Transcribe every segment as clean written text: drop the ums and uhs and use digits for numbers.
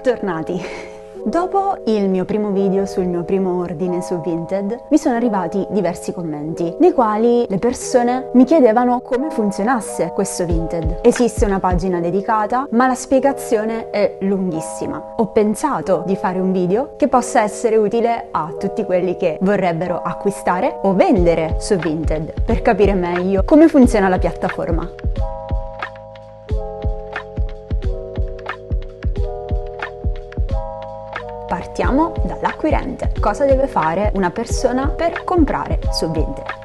Bentornati! Dopo il mio primo video sul mio primo ordine su Vinted mi sono arrivati diversi commenti nei quali le persone mi chiedevano come funzionasse questo Vinted. Esiste una pagina dedicata, ma la spiegazione è lunghissima. Ho pensato di fare un video che possa essere utile a tutti quelli che vorrebbero acquistare o vendere su Vinted per capire meglio come funziona la piattaforma. Partiamo dall'acquirente. Cosa deve fare una persona per comprare su Vinted?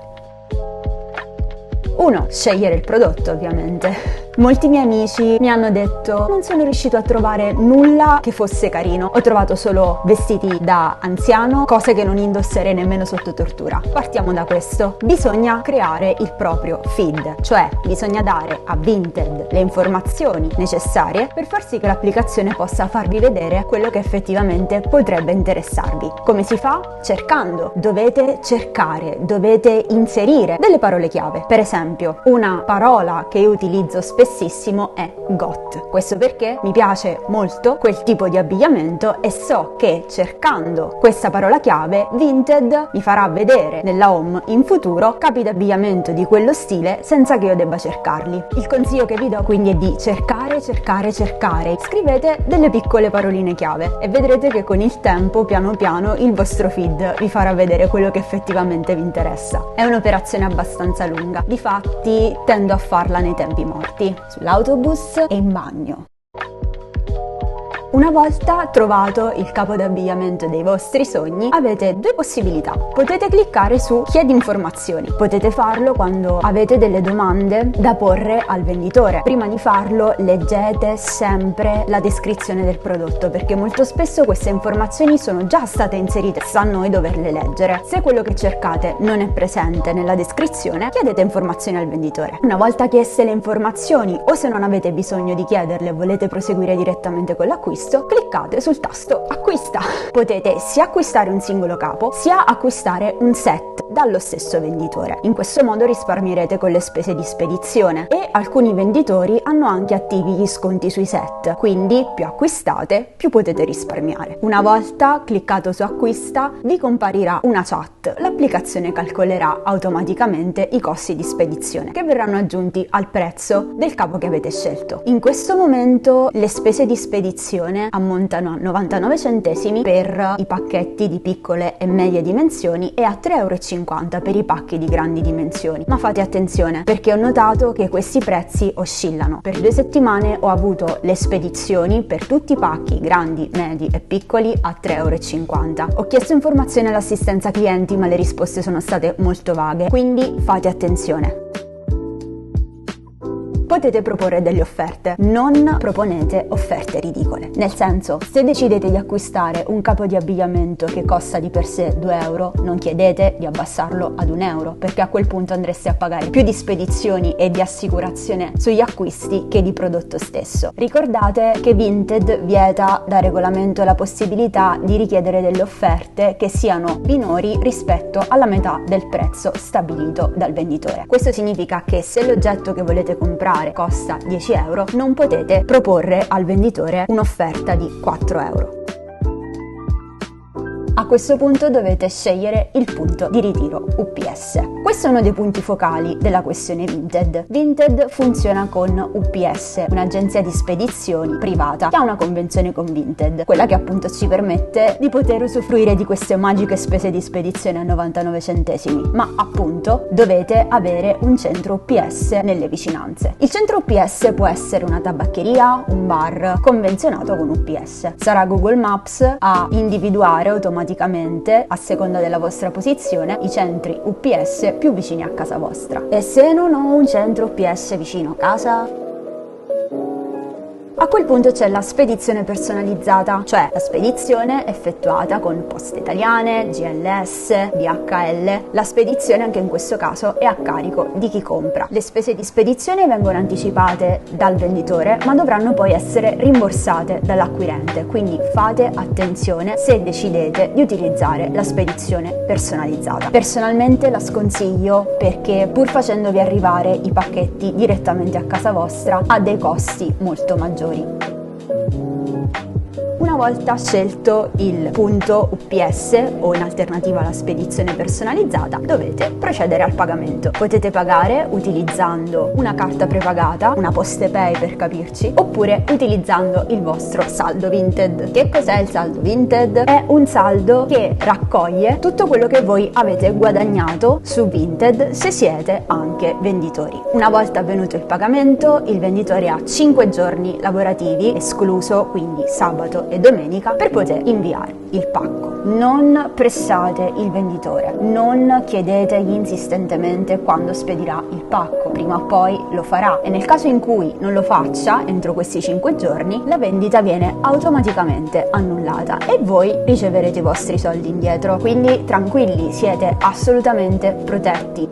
1. Scegliere il prodotto, ovviamente. Molti miei amici mi hanno detto non sono riuscito a trovare nulla che fosse carino, ho trovato solo vestiti da anziano, cose che non indosserei nemmeno sotto tortura. Partiamo da questo. Bisogna creare il proprio feed, cioè bisogna dare a Vinted le informazioni necessarie per far sì che l'applicazione possa farvi vedere quello che effettivamente potrebbe interessarvi. Come si fa? Cercando. Dovete cercare, dovete inserire delle parole chiave. Per esempio, una parola che io utilizzo spessissimo è GOT. Questo perché mi piace molto quel tipo di abbigliamento e so che cercando questa parola chiave Vinted mi farà vedere nella home in futuro capi d'abbigliamento di quello stile senza che io debba cercarli. Il consiglio che vi do quindi è di cercare. Scrivete delle piccole paroline chiave e vedrete che con il tempo piano piano il vostro feed vi farà vedere quello che effettivamente vi interessa. È un'operazione abbastanza lunga, difatti tendo a farla nei tempi morti, sull'autobus e in bagno. Una volta trovato il capo d'abbigliamento dei vostri sogni, avete due possibilità. Potete cliccare su Chiedi informazioni. Potete farlo quando avete delle domande da porre al venditore. Prima di farlo leggete sempre la descrizione del prodotto, perché molto spesso queste informazioni sono già state inserite, sta a noi doverle leggere. Se quello che cercate non è presente nella descrizione, chiedete informazioni al venditore. Una volta chieste le informazioni, o se non avete bisogno di chiederle e volete proseguire direttamente con l'acquisto, cliccate sul tasto acquista. Potete sia acquistare un singolo capo sia acquistare un set dallo stesso venditore. In questo modo risparmierete con le spese di spedizione e alcuni venditori hanno anche attivi gli sconti sui set, quindi più acquistate più potete risparmiare. Una volta cliccato su acquista vi comparirà una chat. L'applicazione calcolerà automaticamente i costi di spedizione che verranno aggiunti al prezzo del capo che avete scelto. In questo momento le spese di spedizione ammontano a 99 centesimi per i pacchetti di piccole e medie dimensioni e a 3,50 € per i pacchi di grandi dimensioni. Ma fate attenzione, perché ho notato che questi prezzi oscillano. Per 2 settimane ho avuto le spedizioni per tutti i pacchi grandi, medi e piccoli a 3,50 €. Ho chiesto informazioni all'assistenza clienti, ma le risposte sono state molto vaghe, quindi fate attenzione. Potete proporre delle offerte, non proponete offerte ridicole. Nel senso, se decidete di acquistare un capo di abbigliamento che costa di per sé 2 €, non chiedete di abbassarlo ad 1 €, perché a quel punto andreste a pagare più di spedizioni e di assicurazione sugli acquisti che di prodotto stesso. Ricordate che Vinted vieta da regolamento la possibilità di richiedere delle offerte che siano minori rispetto alla metà del prezzo stabilito dal venditore. Questo significa che se l'oggetto che volete comprare costa 10 €, non potete proporre al venditore un'offerta di 4 €. A questo punto dovete scegliere il punto di ritiro UPS. Questo è uno dei punti focali della questione Vinted. Vinted funziona con UPS, un'agenzia di spedizioni privata che ha una convenzione con Vinted, quella che appunto ci permette di poter usufruire di queste magiche spese di spedizione a 99 centesimi. Ma appunto dovete avere un centro UPS nelle vicinanze. Il centro UPS può essere una tabaccheria, un bar convenzionato con UPS. Sarà Google Maps a individuare automaticamente, a seconda della vostra posizione, i centri UPS più vicini a casa vostra. E se non ho un centro UPS vicino a casa? A quel punto c'è la spedizione personalizzata, cioè la spedizione effettuata con Poste Italiane, GLS, DHL. La spedizione anche in questo caso è a carico di chi compra. Le spese di spedizione vengono anticipate dal venditore, ma dovranno poi essere rimborsate dall'acquirente, quindi fate attenzione se decidete di utilizzare la spedizione personalizzata. Personalmente la sconsiglio perché pur facendovi arrivare i pacchetti direttamente a casa vostra ha dei costi molto maggiori. Una Una volta scelto il punto UPS o in alternativa la spedizione personalizzata, dovete procedere al pagamento. Potete pagare utilizzando una carta prepagata, una PostePay per capirci, oppure utilizzando il vostro saldo Vinted. Che cos'è il saldo Vinted? È un saldo che raccoglie tutto quello che voi avete guadagnato su Vinted se siete anche venditori. Una volta avvenuto il pagamento, il venditore ha 5 giorni lavorativi, escluso quindi sabato e domenica, per poter inviare il pacco. Non pressate il venditore, non chiedetegli insistentemente quando spedirà il pacco, prima o poi lo farà, e nel caso in cui non lo faccia entro questi 5 giorni, la vendita viene automaticamente annullata e voi riceverete i vostri soldi indietro. Quindi tranquilli, siete assolutamente protetti.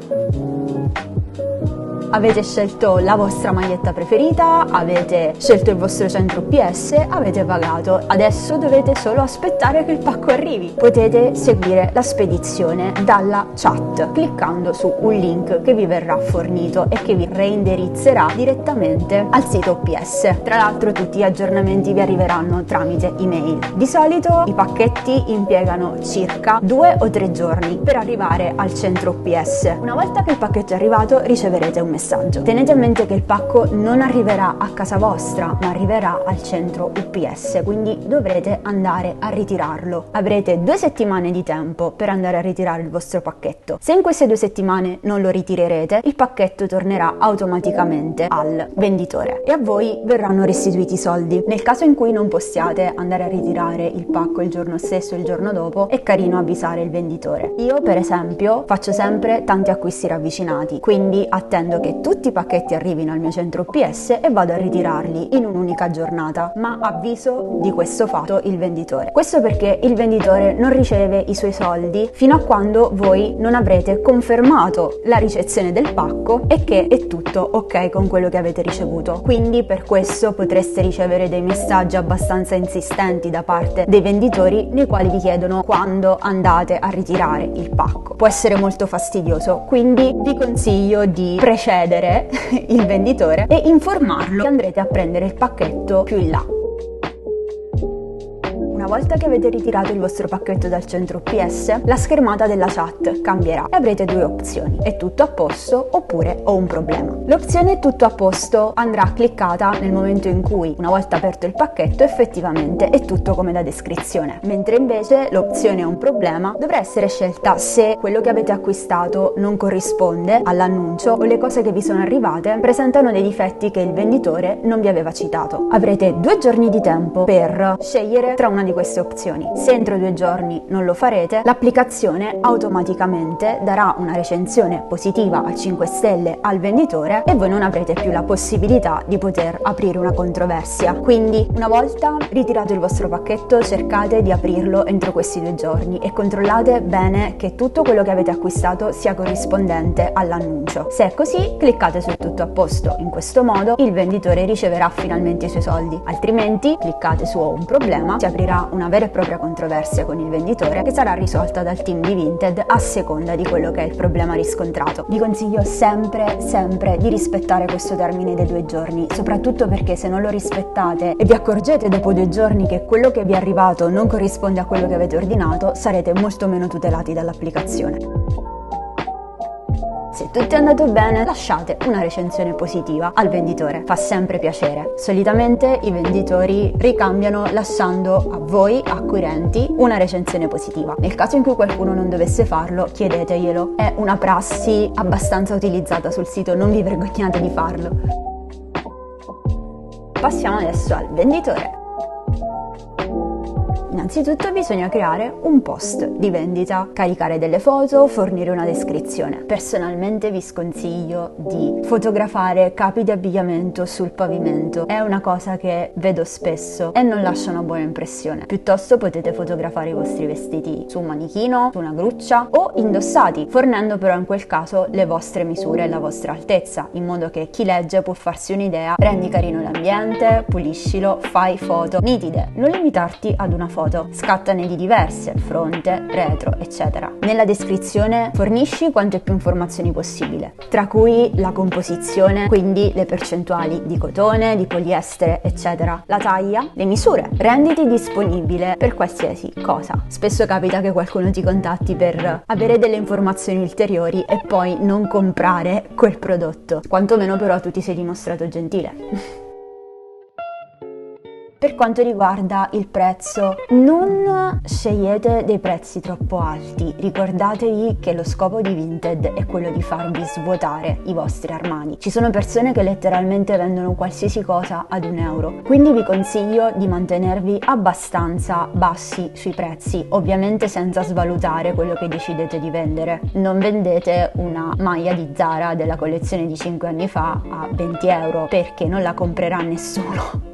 Avete scelto la vostra maglietta preferita, avete scelto il vostro centro UPS, avete pagato. Adesso dovete solo aspettare che il pacco arrivi. Potete seguire la spedizione dalla chat cliccando su un link che vi verrà fornito e che vi reindirizzerà direttamente al sito UPS. Tra l'altro tutti gli aggiornamenti vi arriveranno tramite email. Di solito i pacchetti impiegano circa 2 o 3 giorni per arrivare al centro UPS. Una volta che il pacchetto è arrivato riceverete un messaggio. Tenete a mente che il pacco non arriverà a casa vostra, ma arriverà al centro UPS, quindi dovrete andare a ritirarlo. Avrete 2 settimane di tempo per andare a ritirare il vostro pacchetto. Se in queste 2 settimane non lo ritirerete, il pacchetto tornerà automaticamente al venditore e a voi verranno restituiti i soldi. Nel caso in cui non possiate andare a ritirare il pacco il giorno stesso o il giorno dopo, è carino avvisare il venditore. Io, per esempio, faccio sempre tanti acquisti ravvicinati, quindi attendo che tutti i pacchetti arrivino al mio centro UPS e vado a ritirarli in un'unica giornata, ma avviso di questo fatto il venditore. Questo perché il venditore non riceve i suoi soldi fino a quando voi non avrete confermato la ricezione del pacco e che è tutto ok con quello che avete ricevuto. Quindi per questo potreste ricevere dei messaggi abbastanza insistenti da parte dei venditori nei quali vi chiedono quando andate a ritirare il pacco. Può essere molto fastidioso, quindi vi consiglio di precedere il venditore e informarlo che andrete a prendere il pacchetto più in là. Una volta che avete ritirato il vostro pacchetto dal centro UPS, la schermata della chat cambierà e avrete 2 opzioni: è tutto a posto oppure ho un problema. L'opzione tutto a posto andrà cliccata nel momento in cui, una volta aperto il pacchetto, effettivamente è tutto come da descrizione, mentre invece l'opzione un problema dovrà essere scelta se quello che avete acquistato non corrisponde all'annuncio o le cose che vi sono arrivate presentano dei difetti che il venditore non vi aveva citato. Avrete 2 giorni di tempo per scegliere tra una di queste opzioni. Se entro 2 giorni non lo farete, l'applicazione automaticamente darà una recensione positiva a 5 stelle al venditore e voi non avrete più la possibilità di poter aprire una controversia. Quindi, una volta ritirato il vostro pacchetto, cercate di aprirlo entro questi 2 giorni e controllate bene che tutto quello che avete acquistato sia corrispondente all'annuncio. Se è così, cliccate su tutto a posto. In questo modo il venditore riceverà finalmente i suoi soldi. Altrimenti, cliccate su ho un problema, si aprirà una vera e propria controversia con il venditore che sarà risolta dal team di Vinted a seconda di quello che è il problema riscontrato. Vi consiglio sempre di rispettare questo termine dei 2 giorni, soprattutto perché se non lo rispettate e vi accorgete dopo 2 giorni che quello che vi è arrivato non corrisponde a quello che avete ordinato, sarete molto meno tutelati dall'applicazione. Se tutto è andato bene, lasciate una recensione positiva al venditore, fa sempre piacere. Solitamente i venditori ricambiano lasciando a voi, acquirenti, una recensione positiva. Nel caso in cui qualcuno non dovesse farlo, chiedeteglielo. È una prassi abbastanza utilizzata sul sito, non vi vergognate di farlo. Passiamo adesso al venditore. Innanzitutto bisogna creare un post di vendita, caricare delle foto, fornire una descrizione. Personalmente vi sconsiglio di fotografare capi di abbigliamento sul pavimento, è una cosa che vedo spesso e non lascia una buona impressione. Piuttosto potete fotografare i vostri vestiti su un manichino, su una gruccia o indossati, fornendo però in quel caso le vostre misure e la vostra altezza, in modo che chi legge può farsi un'idea. Rendi carino l'ambiente, puliscilo, fai foto nitide, non limitarti ad una foto foto, scattane di diverse, fronte, retro, eccetera. Nella descrizione fornisci quante più informazioni possibile, tra cui la composizione, quindi le percentuali di cotone, di poliestere, eccetera, la taglia, le misure. Renditi disponibile per qualsiasi cosa. Spesso capita che qualcuno ti contatti per avere delle informazioni ulteriori e poi non comprare quel prodotto. Quantomeno però tu ti sei dimostrato gentile. Per quanto riguarda il prezzo, non scegliete dei prezzi troppo alti. Ricordatevi che lo scopo di Vinted è quello di farvi svuotare i vostri armadi. Ci sono persone che letteralmente vendono qualsiasi cosa ad €1, quindi vi consiglio di mantenervi abbastanza bassi sui prezzi, ovviamente senza svalutare quello che decidete di vendere. Non vendete una maglia di Zara della collezione di 5 anni fa a €20 perché non la comprerà nessuno.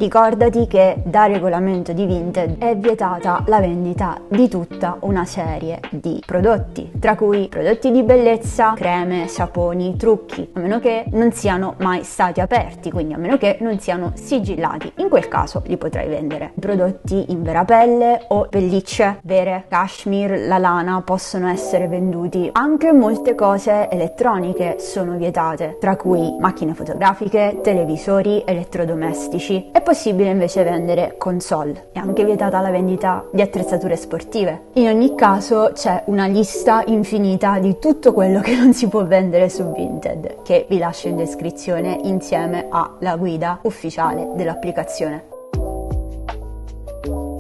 Ricordati che da regolamento di Vinted è vietata la vendita di tutta una serie di prodotti, tra cui prodotti di bellezza, creme, saponi, trucchi, a meno che non siano mai stati aperti, quindi a meno che non siano sigillati. In quel caso li potrai vendere. Prodotti in vera pelle o pellicce vere, cashmere, la lana possono essere venduti. Anche molte cose elettroniche sono vietate, tra cui macchine fotografiche, televisori, elettrodomestici. È possibile invece vendere console. È anche vietata la vendita di attrezzature sportive. In ogni caso c'è una lista infinita di tutto quello che non si può vendere su Vinted, che vi lascio in descrizione insieme alla guida ufficiale dell'applicazione.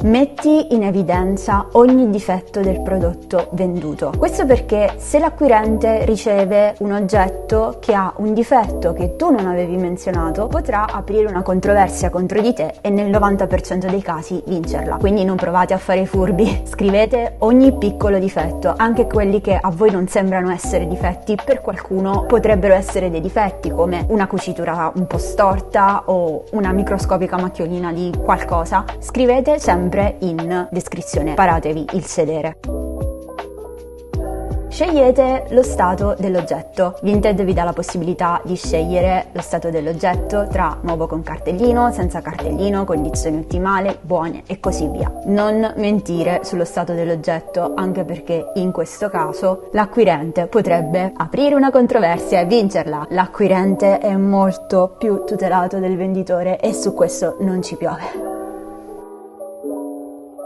Metti in evidenza ogni difetto del prodotto venduto. Questo perché se l'acquirente riceve un oggetto che ha un difetto che tu non avevi menzionato, potrà aprire una controversia contro di te e nel 90% dei casi vincerla. Quindi non provate a fare i furbi. Scrivete ogni piccolo difetto, anche quelli che a voi non sembrano essere difetti, per qualcuno potrebbero essere dei difetti, come una cucitura un po' storta o una microscopica macchiolina di qualcosa. Scrivete sempre in descrizione, paratevi il sedere. Scegliete lo stato dell'oggetto. Vinted vi dà la possibilità di scegliere lo stato dell'oggetto tra nuovo con cartellino, senza cartellino, condizioni ottimali, buone e così via. Non mentire sullo stato dell'oggetto, anche perché in questo caso l'acquirente potrebbe aprire una controversia e vincerla. L'acquirente è molto più tutelato del venditore e su questo non ci piove.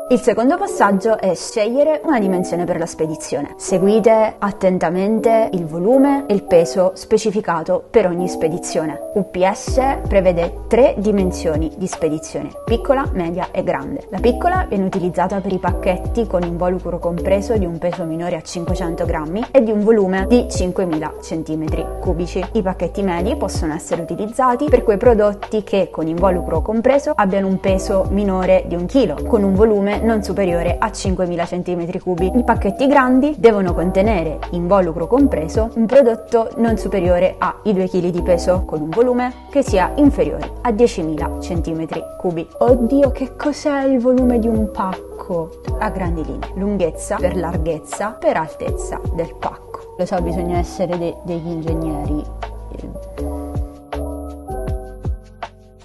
Il secondo passaggio è scegliere una dimensione per la spedizione. Seguite attentamente il volume e il peso specificato per ogni spedizione. UPS prevede 3 dimensioni di spedizione: piccola, media e grande. La piccola viene utilizzata per i pacchetti con involucro compreso di un peso minore a 500 grammi e di un volume di 5000 cm3. I pacchetti medi possono essere utilizzati per quei prodotti che con involucro compreso abbiano un peso minore di 1 kg, con un volume non superiore a 5000 cm3. I pacchetti grandi devono contenere, involucro compreso, un prodotto non superiore ai 2 kg di peso, con un volume che sia inferiore a 10.000 cm3. Oddio, che cos'è il volume di un pacco? A grandi linee: lunghezza per larghezza per altezza del pacco. Lo so, bisogna essere degli ingegneri.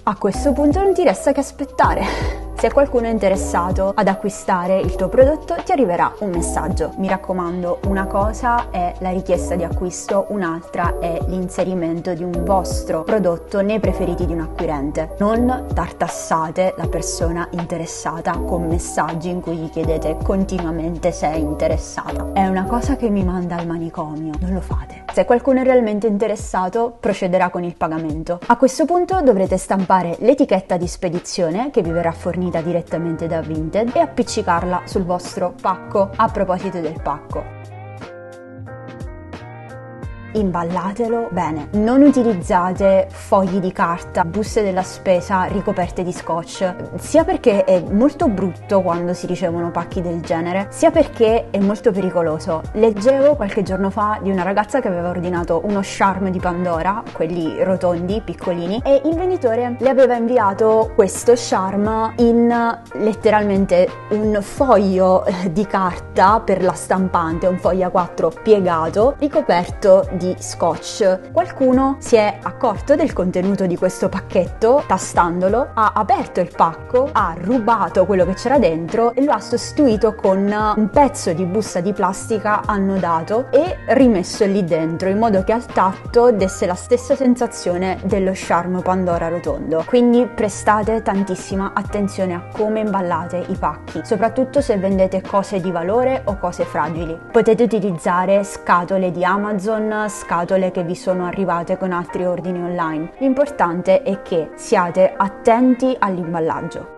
A questo punto non ti resta che aspettare. Se qualcuno è interessato ad acquistare il tuo prodotto, ti arriverà un messaggio. Mi raccomando, una cosa è la richiesta di acquisto, un'altra è l'inserimento di un vostro prodotto nei preferiti di un acquirente. Non tartassate la persona interessata con messaggi in cui gli chiedete continuamente se è interessata. È una cosa che mi manda al manicomio, non lo fate. Se qualcuno è realmente interessato, procederà con il pagamento. A questo punto dovrete stampare l'etichetta di spedizione che vi verrà fornita direttamente da Vinted e appiccicarla sul vostro pacco. A proposito del pacco, imballatelo bene, non utilizzate fogli di carta, buste della spesa ricoperte di scotch, sia perché è molto brutto quando si ricevono pacchi del genere, sia perché è molto pericoloso. Leggevo qualche giorno fa di una ragazza che aveva ordinato uno charm di Pandora, quelli rotondi, piccolini, e il venditore le aveva inviato questo charm in letteralmente un foglio di carta per la stampante, un foglio A4 piegato, ricoperto di scotch. Qualcuno si è accorto del contenuto di questo pacchetto, tastandolo, ha aperto il pacco, ha rubato quello che c'era dentro e lo ha sostituito con un pezzo di busta di plastica annodato e rimesso lì dentro, in modo che al tatto desse la stessa sensazione dello Charm Pandora rotondo. Quindi prestate tantissima attenzione a come imballate i pacchi, soprattutto se vendete cose di valore o cose fragili. Potete utilizzare scatole di Amazon, scatole che vi sono arrivate con altri ordini online. L'importante è che siate attenti all'imballaggio.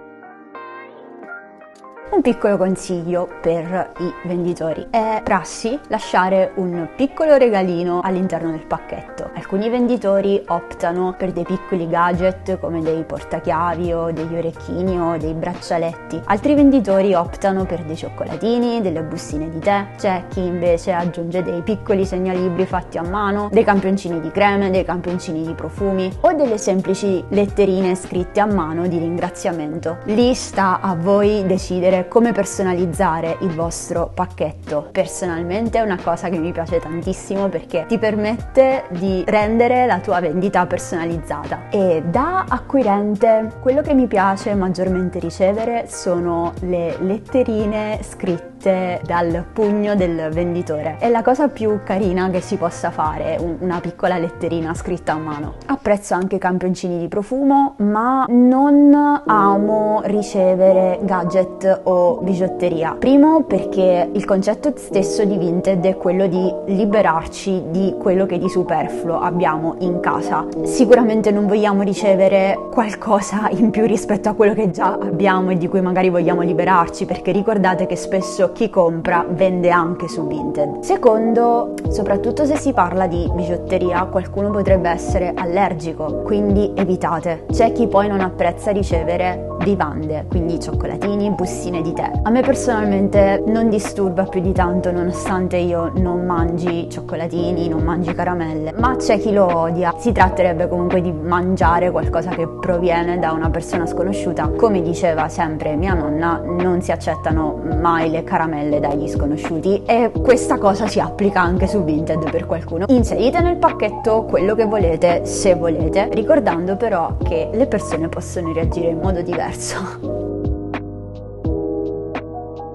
Un piccolo consiglio per i venditori: è prassi lasciare un piccolo regalino all'interno del pacchetto. Alcuni venditori optano per dei piccoli gadget come dei portachiavi o degli orecchini o dei braccialetti. Altri venditori optano per dei cioccolatini, delle bustine di tè. C'è chi invece aggiunge dei piccoli segnalibri fatti a mano, dei campioncini di creme, dei campioncini di profumi o delle semplici letterine scritte a mano di ringraziamento. Lì sta a voi decidere come personalizzare il vostro pacchetto. Personalmente è una cosa che mi piace tantissimo perché ti permette di rendere la tua vendita personalizzata. E da acquirente quello che mi piace maggiormente ricevere sono le letterine scritte dal pugno del venditore. È la cosa più carina che si possa fare, una piccola letterina scritta a mano. Apprezzo anche campioncini di profumo, ma non amo ricevere gadget o bigiotteria. Primo perché il concetto stesso di Vinted è quello di liberarci di quello che di superfluo abbiamo in casa. Sicuramente non vogliamo ricevere qualcosa in più rispetto a quello che già abbiamo e di cui magari vogliamo liberarci, perché ricordate che spesso chi compra vende anche su Vinted. Secondo, soprattutto se si parla di bigiotteria, qualcuno potrebbe essere allergico, quindi evitate. C'è chi poi non apprezza ricevere vivande, quindi cioccolatini, bustine di tè. A me personalmente non disturba più di tanto, nonostante io non mangi cioccolatini, non mangi caramelle, ma c'è chi lo odia. Si tratterebbe comunque di mangiare qualcosa che proviene da una persona sconosciuta. Come diceva sempre mia nonna, non si accettano mai le caramelle dagli sconosciuti, e questa cosa si applica anche su Vinted per qualcuno. Inserite nel pacchetto quello che volete, se volete, ricordando però che le persone possono reagire in modo diverso.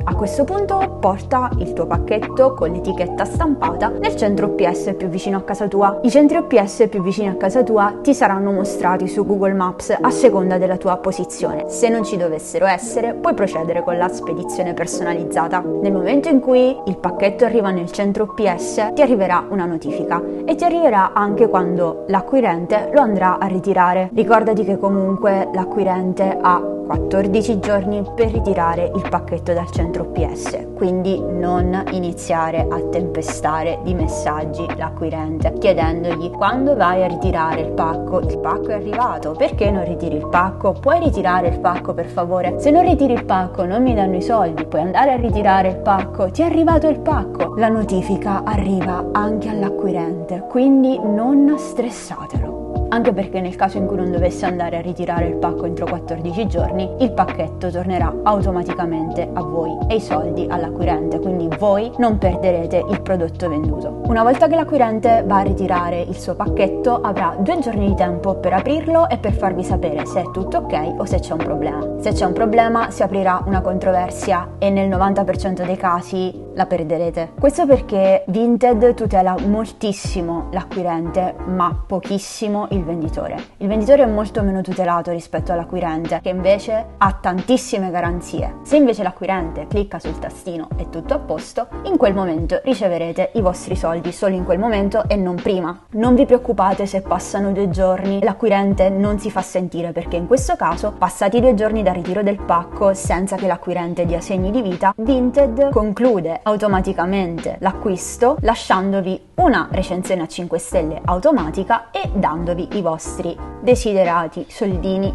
A questo punto porta il tuo pacchetto con l'etichetta stampata nel centro OPS più vicino a casa tua. I centri OPS più vicini a casa tua ti saranno mostrati su Google Maps a seconda della tua posizione. Se non ci dovessero essere, puoi procedere con la spedizione personalizzata. Nel momento in cui il pacchetto arriva nel centro OPS, ti arriverà una notifica e ti arriverà anche quando l'acquirente lo andrà a ritirare. Ricordati che comunque l'acquirente ha 14 giorni per ritirare il pacchetto dal centro OPS, quindi non iniziare a tempestare di messaggi l'acquirente chiedendogli: quando vai a ritirare il pacco è arrivato, perché non ritiri il pacco? Puoi ritirare il pacco per favore? Se non ritiri il pacco non mi danno i soldi, puoi andare a ritirare il pacco, ti è arrivato il pacco. La notifica arriva anche all'acquirente, quindi non stressatelo. Anche perché nel caso in cui non dovesse andare a ritirare il pacco entro 14 giorni, il pacchetto tornerà automaticamente a voi e i soldi all'acquirente, quindi voi non perderete il prodotto venduto. Una volta che l'acquirente va a ritirare il suo pacchetto, avrà 2 giorni di tempo per aprirlo e per farvi sapere se è tutto ok o se c'è un problema. Se c'è un problema si aprirà una controversia e nel 90% dei casi la perderete. Questo perché Vinted tutela moltissimo l'acquirente ma pochissimo il venditore. Il venditore è molto meno tutelato rispetto all'acquirente, che invece ha tantissime garanzie. Se invece l'acquirente clicca sul tastino e tutto a posto, in quel momento riceverete i vostri soldi solo in quel momento e non prima. Non vi preoccupate se passano 2 giorni e l'acquirente non si fa sentire, perché in questo caso, passati 2 giorni dal ritiro del pacco senza che l'acquirente dia segni di vita, Vinted conclude automaticamente l'acquisto lasciandovi una recensione a 5 stelle automatica e dandovi i vostri desiderati soldini,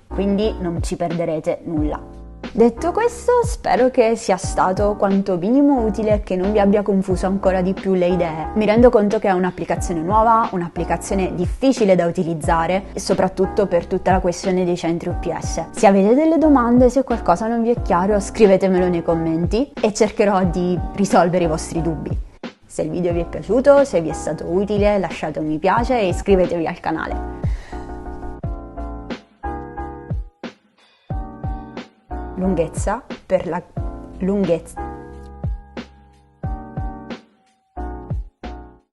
quindi non ci perderete nulla. Detto questo, spero che sia stato quanto minimo utile e che non vi abbia confuso ancora di più le idee. Mi rendo conto che è un'applicazione nuova, un'applicazione difficile da utilizzare e soprattutto per tutta la questione dei centri UPS. Se avete delle domande, se qualcosa non vi è chiaro, scrivetemelo nei commenti e cercherò di risolvere i vostri dubbi. Se il video vi è piaciuto, se vi è stato utile, lasciate un mi piace e iscrivetevi al canale. Lunghezza per la lunghezza.